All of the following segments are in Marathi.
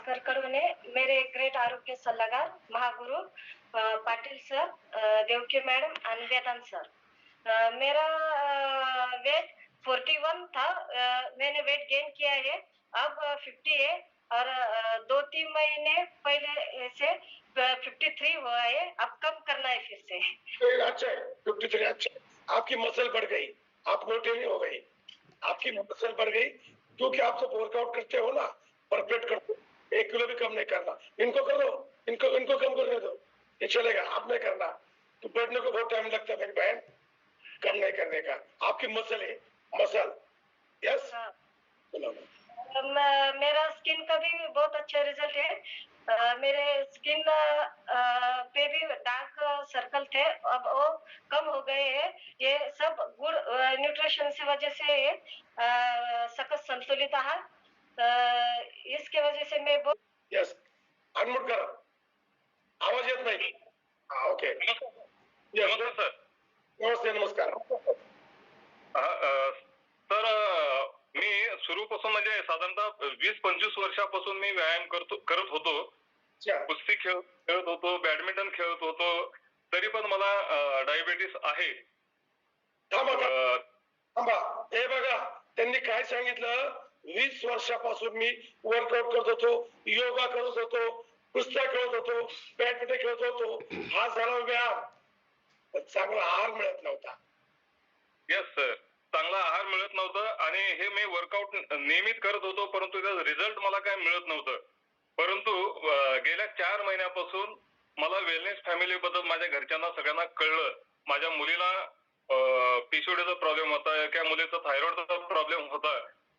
प्रभाकर कडवने, मेरे ग्रेट आरोग्य सल्लागार महागुरु पाटिल सर, देवके मैडम और वेदांत सर। मेरा वेट 41 था। मैंने वेट गेन किया है, अब 50 है और 2-3 महीने पहले से 53 हुआ है। अब कम करना है फिर से। अच्छा है, 53 अच्छा है। आपकी मसल बढ़ गई, आप मोटे नहीं हो गई, आपकी मसल बढ़ गई क्योंकि आप तो वर्कआउट करते हो ना, परफेक्ट करते हो। 1 किलो भी कम नहीं करना। इनको कर दो, इनको कम करने दो, ये चलेगा। आप नहीं करना तो बैठने को बहुत टाइम लगता है मेरी बहन, कम नहीं करने का। आपकी मसल है, मसल। यस। मेरा स्किन का भी बहुत अच्छा रिजल्ट है। मेरे स्किन पे भी डार्क सर्कल थे, अब वो कम हो गए हैं। ये सब गुड न्यूट्रिशन की वजह से सकस संतुलित आहार, इसके वजह से मैं बहुत। यस, अनम्यूट करा, आवाज येत नाही। ओके, नमस्कार सर. नमस्ते. नमस्कार सर, मी सुरूपासून म्हणजे साधारणतः 20-25 वर्षापासून मी व्यायाम करत होतो. कुस्ती खेळत होतो, बॅडमिंटन खेळत होतो, तरी पण मला डायबिटीस आहे. थांबा, हे बघा त्यांनी काय सांगितलं, 20 वर्षापासून मी वर्कआउट करत होतो, योगा करत होतो, कुस्त्या खेळत होतो, बॅडमिंटन खेळत होतो. हा झाला व्यायाम. चांगला आहार मिळत नव्हता. यस सर, चांगला आहार मिळत नव्हता आणि हे मी वर्कआउट नियमित करत होतो, परंतु त्याचा रिझल्ट मला काय मिळत नव्हतं. परंतु गेल्या 4 महिन्यापासून मला वेलनेस फॅमिली बद्दल माझ्या घरच्यांना सगळ्यांना कळलं. माझ्या मुलीला पीसीओडीचा प्रॉब्लेम होता, एका मुलीचा थायरॉइडचा प्रॉब्लेम होता.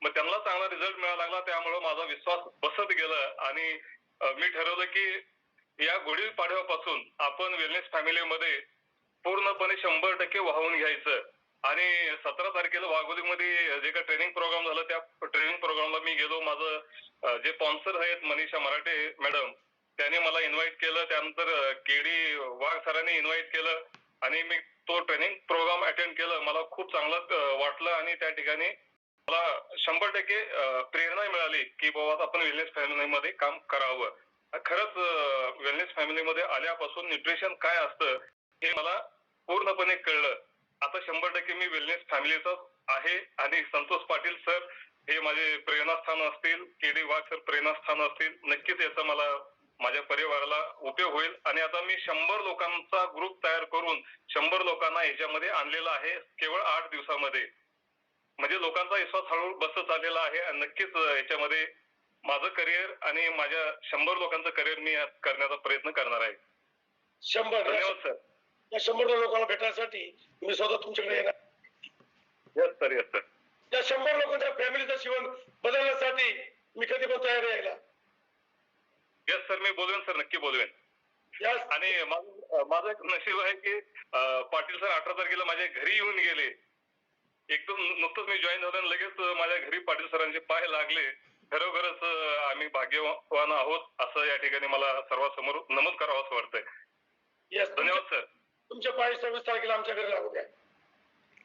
मग त्यांना चांगला रिझल्ट मिळायला लागला, त्यामुळे माझा विश्वास बसत गेला आणि मी ठरवलं की या गुढीपाडव्यापासून आपण वेलनेस फॅमिलीमध्ये पूर्णपणे 100% वाहून घ्यायचं. आणि 17 तारखेला वाघोलीमध्ये जे काही ट्रेनिंग प्रोग्राम झालं, त्या ट्रेनिंग प्रोग्रामला मी गेलो. माझं जे स्पॉन्सर आहेत मनीषा मराठे मॅडम, त्यांनी मला इन्व्हाइट केलं. त्यानंतर केडी वाघ सरांनी इन्व्हाइट केलं आणि मी तो ट्रेनिंग प्रोग्राम अटेंड केलं. मला खूप चांगलं वाटलं आणि त्या ठिकाणी मला 100% प्रेरणा मिळाली की बाबा आपण वेलनेस फॅमिलीमध्ये काम करावं. खरंच वेलनेस फॅमिलीमध्ये आल्यापासून न्यूट्रिशन काय असतं हे मला पूर्णपणे कळलं. आता 100% मी वेलनेस फॅमिलीचाच आहे आणि संतोष पाटील सर हे माझे प्रेरणास्थान असतील, केडी वाघ सर प्रेरणास्थान असतील. नक्कीच याचा मला माझ्या परिवाराला उपयोग होईल आणि आता मी 100 लोकांचा ग्रुप तयार करून 100 लोकांना याच्यामध्ये आणलेला आहे केवळ 8 दिवसामध्ये. म्हणजे लोकांचा विश्वास हळूहळू बसत आलेला आहे आणि नक्कीच याच्यामध्ये माझं करिअर आणि माझ्या 100 लोकांचं करिअर मी करण्याचा प्रयत्न करणार आहे. 100. धन्यवाद सर. या 100 लोकांना भेटण्यासाठी मी स्वतः तुमच्याकडे येणार. Yes sir, yes sir. या 100 लोकांच्या फॅमिलीचं जीवन बदलण्यासाठी मी कधी पण तयार यायला. यस सर, मी बोलवेन सर, नक्की बोलवेन. यस. आणि माझं एक नशीब आहे की पाटील सर 18 तारखेला माझ्या घरी येऊन गेले. एकदम नुकतंच मी जॉईन झालो आणि लगेच माझ्या घरी पाटील सरांचे पाय लागले. खरोखरच आम्ही भाग्यवान आहोत असं या ठिकाणी मला सर्वांसमोर नमूद करावं असं वाटतंय. यस. धन्यवाद सर. तुमच्या पाय 26 तारखेला आमच्या घरी लागू द्या.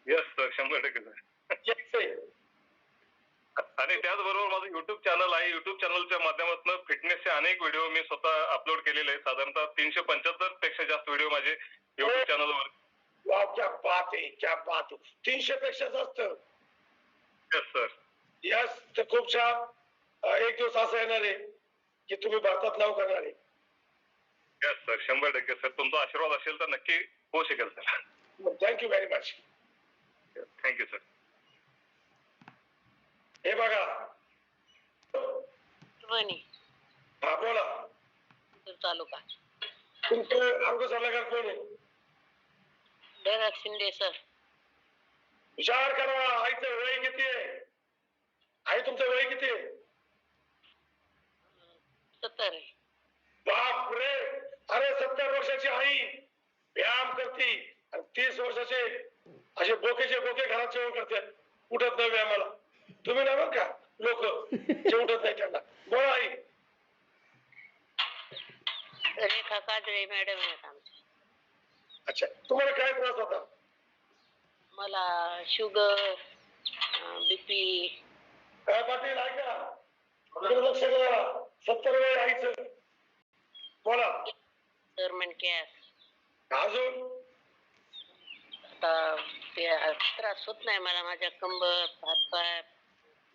Yes sir, 100%. आणि त्याचबरोबर माझं युट्यूब चॅनल आहे. युट्यूब चॅनलच्या माध्यमातून फिटनेसचे अनेक व्हिडिओ मी स्वतः अपलोड केलेले आहेत. साधारणतः 375 पेक्षा जास्त व्हिडिओ माझे युट्यूब चॅनलवर. क्या बात आहे, क्या बात आहे. 300 पेक्षा जास्त. Yes sir. यस, तर खूप छान. एक दिवस असं येणार आहे की तुम्ही भारतात नाव करणार आहे. Yes sir, 100% sir. तुमचा आशीर्वाद असेल तर नक्की होऊ शकेल sir. Thank you very much. Thank you sir. हे बघा. हा बोला. तालुका तुमचे आरोग्य सल्लागार कोण आहे? दैराज शिंदे सर. विचार करा, आईचं वय किती आहे? आई तुमचं वय किती आहे? 70 आहे. बापरे, अरे 70 वर्षाची आई व्यायाम करते आणि 30 वर्षाचे असे बोकेचे बोके घरात जेवण करतात, उठत नाही व्यायामाला. तुम्ही नाही बघ का लोक जे उठत नाही त्यांना. बोला आई. रेखा काजळे मॅडम आहेत आमच्या. अच्छा, तुम्हाला काय त्रास होता? मला शुगर, बीपी. काय पाटील ऐका, लक्ष करा. 70 वेळ यायचं. बोला. सर म्हणक्यास अजून आता ते त्रास होत नाही मला, माझ्या कंबर हातपाय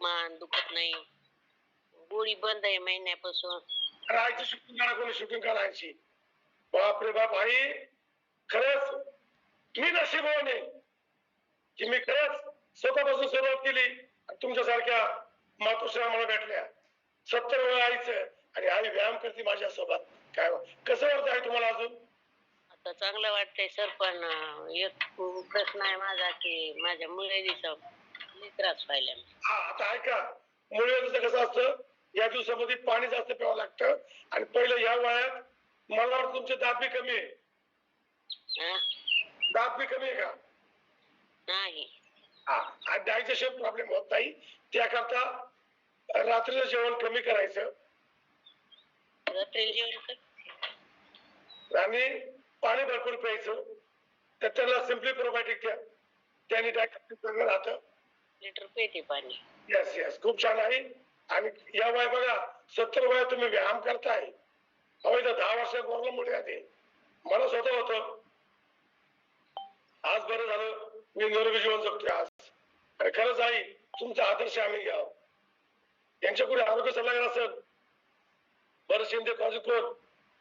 मान दुखत नाही, गोळी बंद आहे महिन्यापासून. आईची शूटिंग करा, कोणी शूटिंग करायची. बापरे बाप आई, खरंच मी नशीबवान आहे की मी खरंच स्वतःपासून सुरुवात केली आणि तुमच्यासारख्या मातोश्री आम्हाला भेटल्या. 70 वेळा आईचं आणि आई व्यायाम करते माझ्या सोबत. काय कसं वाटतं आहे तुम्हाला अजून? आता चांगलं वाटतंय सर, पण एक प्रश्न आहे माझा की माझ्या मुलगीचा लई त्रास व्हायला. हा आता ऐका, मुळे कसं असतं, या दिवसामध्ये पाणी जास्त प्यावं लागतं आणि पहिलं या वयात मला वाटतं तुमचे दात बी कमी आहे. हा? दात बी कमी आहे का? नाही. हा, डायजेशन प्रॉब्लेम होत नाही, त्याकरता रात्रीचं जेवण कमी करायचं रात्री जेवण कर. आणि पाणी भरपूर प्यायचं. तर त्याला सिम्पली प्रोबायोटिक द्या, त्याने डायजेशन चांगलं राहतं. लिटर पेते पाणी. येस येस, खूप छान आहे. आणि या वय बघा, 70 वयात तुम्ही व्यायाम करताय. अहो इथं 10 वर्षापूर्वी मुळे आहे. मला स्वतः होतं. आज बरं झालं मी निरोगी जीवन जगतोय आज. आणि खरंच आई, तुमचा आदर्श आम्ही घ्यावं. यांच्या पुढे आरोग्य सल्लागार असेल बरं शिंदे कॉलेजवर,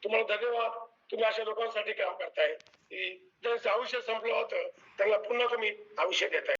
तुम्हाला धन्यवाद. तुम्ही अशा लोकांसाठी काम करताय की ज्यांचं आयुष्य संपलं होतं त्यांना पुन्हा तुम्ही आयुष्य देताय.